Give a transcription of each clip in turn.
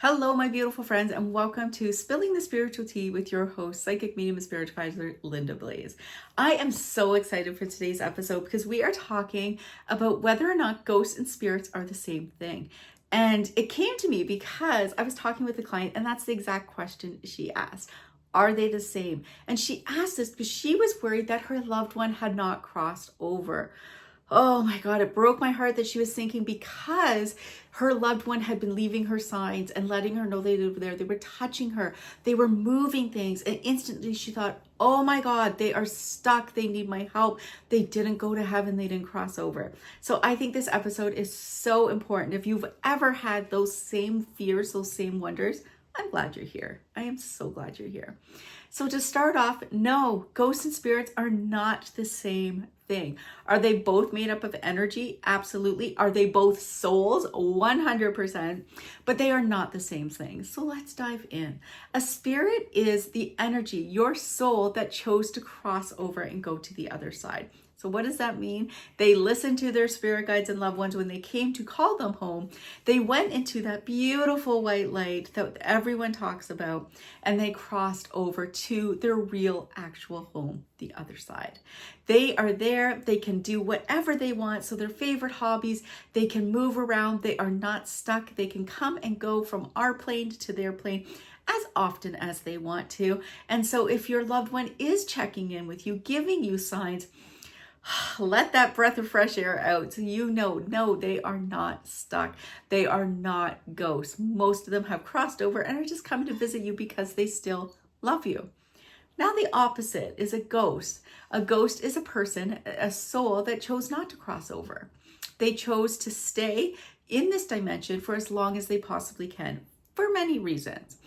Hello, my beautiful friends, and welcome to Spilling the Spiritual Tea with your host, psychic medium and spiritual advisor, Linda Blaze. I am so excited for today's episode because we are talking about whether or not ghosts and spirits are the same thing. And it came to me because I was talking with a client, and that's the exact question she asked. Are they the same? And she asked this because she was worried that her loved one had not crossed over. Oh my God, it broke my heart that she was thinking because her loved one had been leaving her signs and letting her know they were there. They were touching her. They were moving things. And instantly she thought, oh my God, they are stuck. They need my help. They didn't go to heaven. They didn't cross over. So I think this episode is so important. If you've ever had those same fears, those same wonders, I'm glad you're here. I am so glad you're here. So to start off, no, ghosts and spirits are not the same thing. Are they both made up of energy? Absolutely. Are they both souls? 100%. But they are not the same thing. So let's dive in. A spirit is the energy, your soul that chose to cross over and go to the other side. So what does that mean? They listened to their spirit guides and loved ones when they came to call them home. They went into that beautiful white light that everyone talks about, and they crossed over to their real actual home, the other side. They are there. They can do whatever they want. So their favorite hobbies, they can move around. They are not stuck. They can come and go from our plane to their plane as often as they want to. And so if your loved one is checking in with you, giving you signs, let that breath of fresh air out so you know, no, they are not stuck. They are not ghosts. Most of them have crossed over and are just coming to visit you because they still love you. Now the opposite is a ghost. A ghost is a person, a soul that chose not to cross over. They chose to stay in this dimension for as long as they possibly can for many reasons.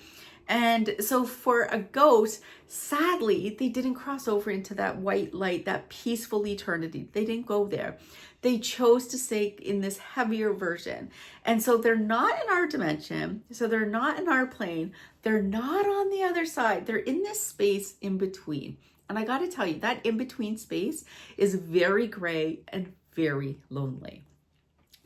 And so for a ghost, sadly, they didn't cross over into that white light, that peaceful eternity. They didn't go there. They chose to stay in this heavier version. And so they're not in our dimension. So they're not in our plane. They're not on the other side. They're in this space in between. And I got to tell you, that in between space is very gray and very lonely.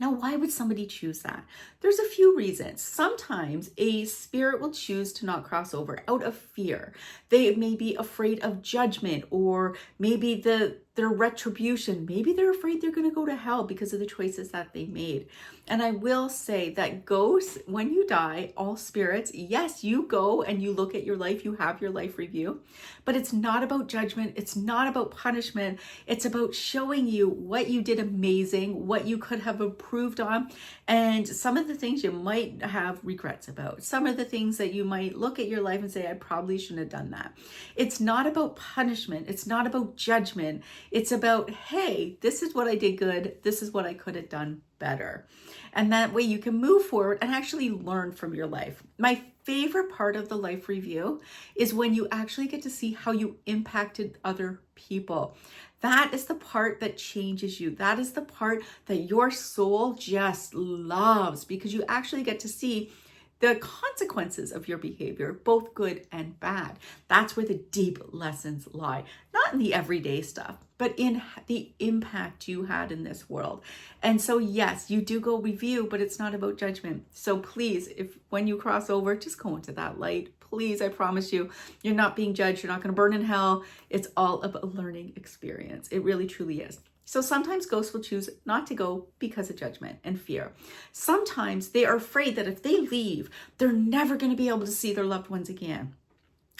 Now, why would somebody choose that? There's a few reasons. Sometimes a spirit will choose to not cross over out of fear. They may be afraid of judgment, or maybe their retribution. Maybe they're afraid they're going to go to hell because of the choices that they made. And I will say that ghosts, when you die, all spirits, yes, you go and you look at your life, you have your life review, but it's not about judgment. It's not about punishment. It's about showing you what you did amazing, what you could have improved on, and some of the things you might have regrets about. Some of the things that you might look at your life and say, I probably shouldn't have done that. It's not about punishment. It's not about judgment. It's about, hey, this is what I did good. This is what I could have done better. And that way you can move forward and actually learn from your life. My favorite part of the life review is when you actually get to see how you impacted other people. That is the part that changes you. That is the part that your soul just loves, because you actually get to see the consequences of your behavior, both good and bad. That's where the deep lessons lie. Not in the everyday stuff, but in the impact you had in this world. And so yes, you do go review, but it's not about judgment. So please, if when you cross over, just go into that light. Please, I promise you, you're not being judged. You're not going to burn in hell. It's all about a learning experience. It really, truly is. So sometimes ghosts will choose not to go because of judgment and fear. Sometimes they are afraid that if they leave, they're never going to be able to see their loved ones again.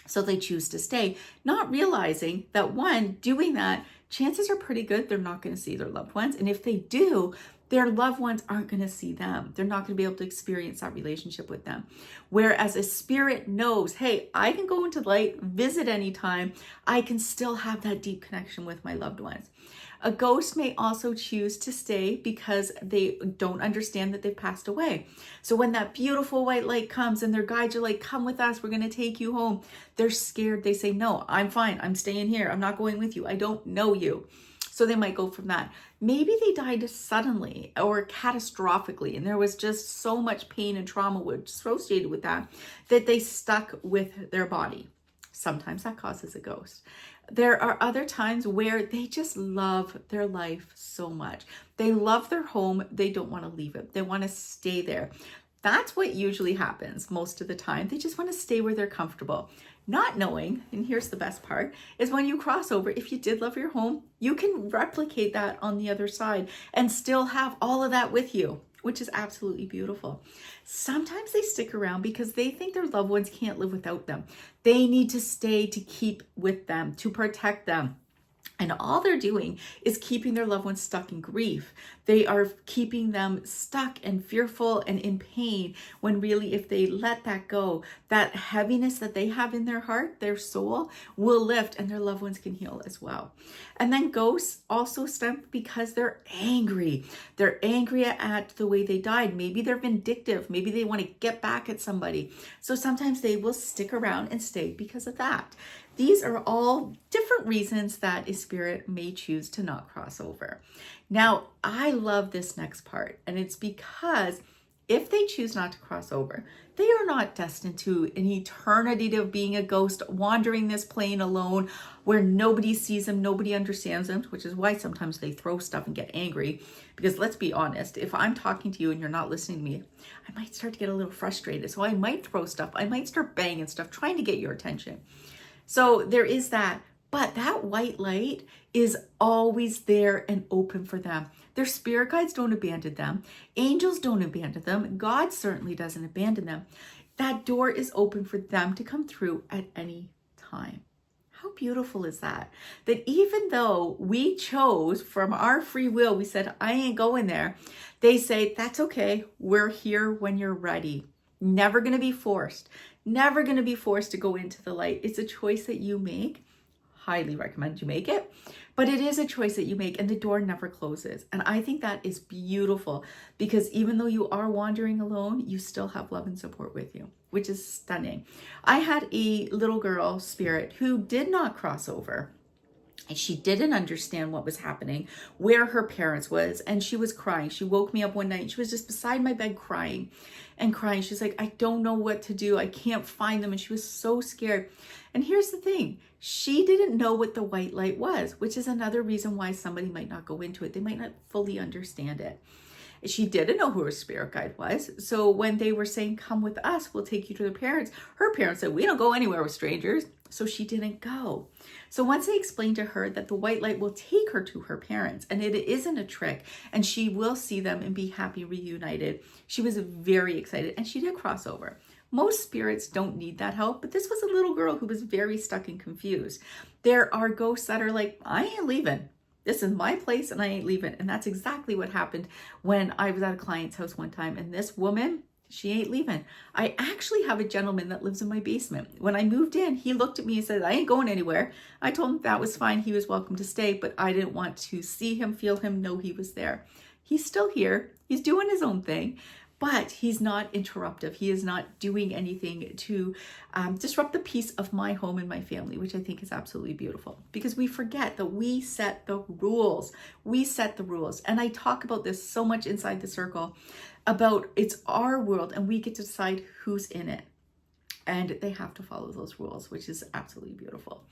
So they choose to stay, not realizing that, one, doing that, chances are pretty good they're not going to see their loved ones. And if they do, their loved ones aren't going to see them. They're not going to be able to experience that relationship with them. Whereas a spirit knows, hey, I can go into light, visit anytime. I can still have that deep connection with my loved ones. A ghost may also choose to stay because they don't understand that they've passed away. So when that beautiful white light comes and their guides are like, come with us, we're going to take you home, they're scared. They say, no, I'm fine. I'm staying here. I'm not going with you. I don't know you. So they might go from that. Maybe they died suddenly or catastrophically, and there was just so much pain and trauma associated with that they stuck with their body. Sometimes that causes a ghost. There are other times where they just love their life so much. They love their home. They don't want to leave it. They want to stay there. That's what usually happens most of the time. They just want to stay where they're comfortable. Not knowing, and here's the best part, is when you cross over, if you did love your home, you can replicate that on the other side and still have all of that with you, which is absolutely beautiful. Sometimes they stick around because they think their loved ones can't live without them. They need to stay to keep with them, to protect them. And all they're doing is keeping their loved ones stuck in grief. They are keeping them stuck and fearful and in pain, when really, if they let that go, that heaviness that they have in their heart, their soul, will lift and their loved ones can heal as well. And then ghosts also stem because they're angry. They're angry at the way they died. Maybe they're vindictive. Maybe they want to get back at somebody. So sometimes they will stick around and stay because of that. These are all different reasons that a spirit may choose to not cross over. Now, I love this next part, and it's because if they choose not to cross over, they are not destined to an eternity of being a ghost, wandering this plane alone, where nobody sees them, nobody understands them, which is why sometimes they throw stuff and get angry. Because let's be honest, if I'm talking to you and you're not listening to me, I might start to get a little frustrated. So I might throw stuff, I might start banging stuff, trying to get your attention. So there is that, but that white light is always there and open for them. Their spirit guides don't abandon them. Angels don't abandon them. God certainly doesn't abandon them. That door is open for them to come through at any time. How beautiful is that? That even though we chose from our free will, we said, I ain't going there. They say, that's okay. We're here when you're ready. Never going to be forced. Never going to be forced to go into the light. It's a choice that you make. Highly recommend you make it. But it is a choice that you make, and the door never closes. And I think that is beautiful, because even though you are wandering alone, you still have love and support with you, which is stunning. I had a little girl spirit who did not cross over. And she didn't understand what was happening, where her parents was, and she was crying. She woke me up one night and she was just beside my bed crying and crying. She's like, I don't know what to do. I can't find them. And she was so scared. And here's the thing. She didn't know what the white light was, which is another reason why somebody might not go into it. They might not fully understand it. She didn't know who her spirit guide was. So when they were saying, come with us, we'll take you to the parents, her parents said, we don't go anywhere with strangers. So she didn't go. So once I explained to her that the white light will take her to her parents and it isn't a trick and she will see them and be happy reunited, she was very excited and she did cross over. Most spirits don't need that help, but this was a little girl who was very stuck and confused. There are ghosts that are like, I ain't leaving. This is my place and I ain't leaving. And that's exactly what happened when I was at a client's house one time. And this woman, she ain't leaving. I actually have a gentleman that lives in my basement. When I moved in, he looked at me and said, I ain't going anywhere. I told him that was fine. He was welcome to stay, but I didn't want to see him, feel him, know he was there. He's still here. He's doing his own thing, but he's not interruptive. He is not doing anything to disrupt the peace of my home and my family, which I think is absolutely beautiful, because we forget that we set the rules. We set the rules. And I talk about this so much inside the circle about it's our world and we get to decide who's in it. And they have to follow those rules, which is absolutely beautiful.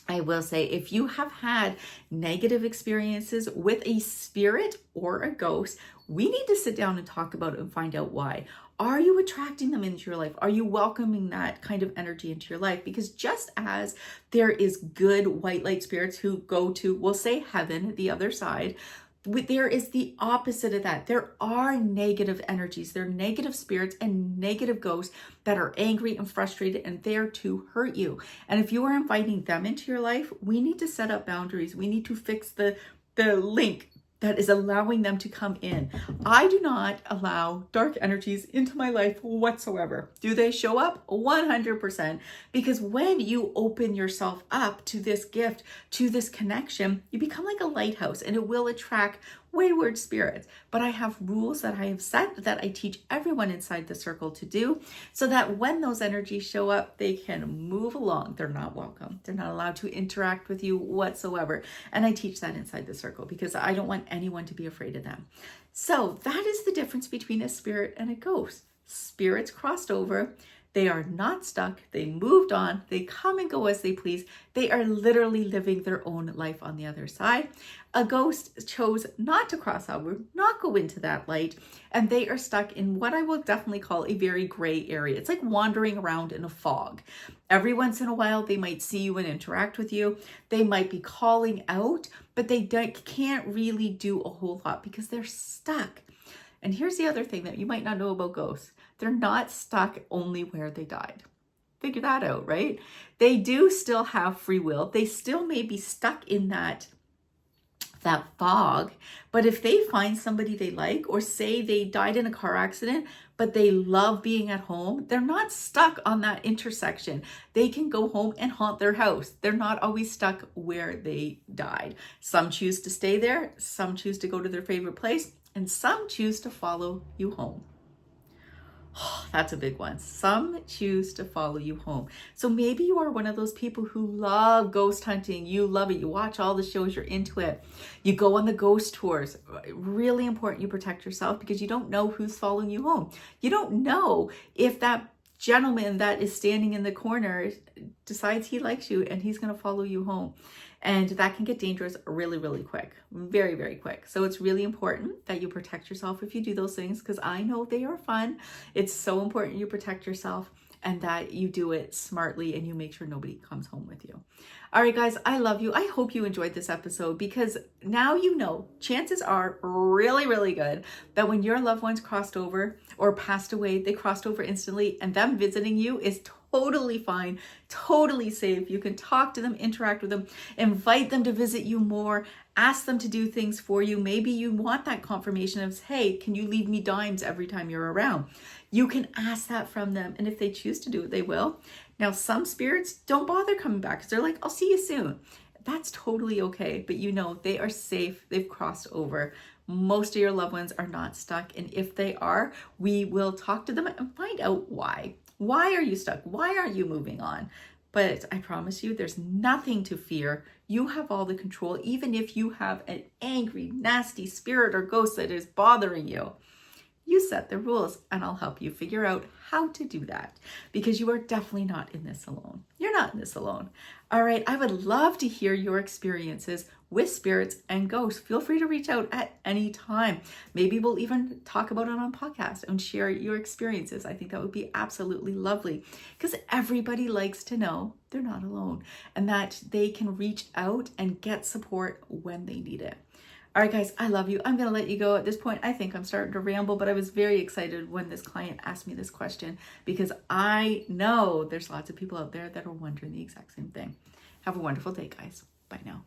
I will say, if you have had negative experiences with a spirit or a ghost, we need to sit down and talk about it and find out why. Are you attracting them into your life? Are you welcoming that kind of energy into your life? Because just as there is good white light spirits who go to, we'll say heaven, the other side, there is the opposite of that. There are negative energies. There are negative spirits and negative ghosts that are angry and frustrated and there to hurt you. And if you are inviting them into your life, we need to set up boundaries. We need to fix the link that is allowing them to come in. I do not allow dark energies into my life whatsoever. Do they show up? 100%. Because when you open yourself up to this gift, to this connection, you become like a lighthouse and it will attract wayward spirits. But I have rules that I have set that I teach everyone inside the circle to do, so that when those energies show up, they can move along. They're not welcome. They're not allowed to interact with you whatsoever. And I teach that inside the circle because I don't want anyone to be afraid of them. So that is the difference between a spirit and a ghost. Spirits crossed over. They are not stuck. They moved on. They come and go as they please. They are literally living their own life on the other side. A ghost chose not to cross over, not go into that light, and they are stuck in what I will definitely call a very gray area. It's like wandering around in a fog. Every once in a while, they might see you and interact with you. They might be calling out, but they can't really do a whole lot because they're stuck. And here's the other thing that you might not know about ghosts. They're not stuck only where they died. Figure that out, right? They do still have free will. They still may be stuck in that fog, but if they find somebody they like, or say they died in a car accident, but they love being at home, they're not stuck on that intersection. They can go home and haunt their house. They're not always stuck where they died. Some choose to stay there, some choose to go to their favorite place, and some choose to follow you home. Oh, that's a big one. Some choose to follow you home. So maybe you are one of those people who love ghost hunting. You love it. You watch all the shows. You're into it. You go on the ghost tours. Really important you protect yourself because you don't know who's following you home. You don't know if that gentleman that is standing in the corner decides he likes you and he's going to follow you home. And that can get dangerous really, really quick. Very, very quick. So it's really important that you protect yourself if you do those things, because I know they are fun. It's so important you protect yourself and that you do it smartly and you make sure nobody comes home with you. All right, guys, I love you. I hope you enjoyed this episode, because now you know, chances are really, really good that when your loved ones crossed over or passed away, they crossed over instantly, and them visiting you is totally fine, totally safe. You can talk to them, interact with them, invite them to visit you more, ask them to do things for you. Maybe you want that confirmation of, hey, can you leave me dimes every time you're around? You can ask that from them. And if they choose to do it, they will. Now, some spirits don't bother coming back because they're like, I'll see you soon. That's totally okay. But you know, they are safe. They've crossed over. Most of your loved ones are not stuck. And if they are, we will talk to them and find out why. Why are you stuck? Why aren't you moving on? But I promise you, there's nothing to fear. You have all the control, even if you have an angry, nasty spirit or ghost that is bothering you. You set the rules, and I'll help you figure out how to do that, because you are definitely not in this alone. You're not in this alone. All right, I would love to hear your experiences with spirits and ghosts. Feel free to reach out at any time. Maybe we'll even talk about it on podcast and share your experiences. I think that would be absolutely lovely, because everybody likes to know they're not alone and that they can reach out and get support when they need it. All right, guys, I love you. I'm going to let you go at this point. I think I'm starting to ramble, but I was very excited when this client asked me this question, because I know there's lots of people out there that are wondering the exact same thing. Have a wonderful day, guys. Bye now.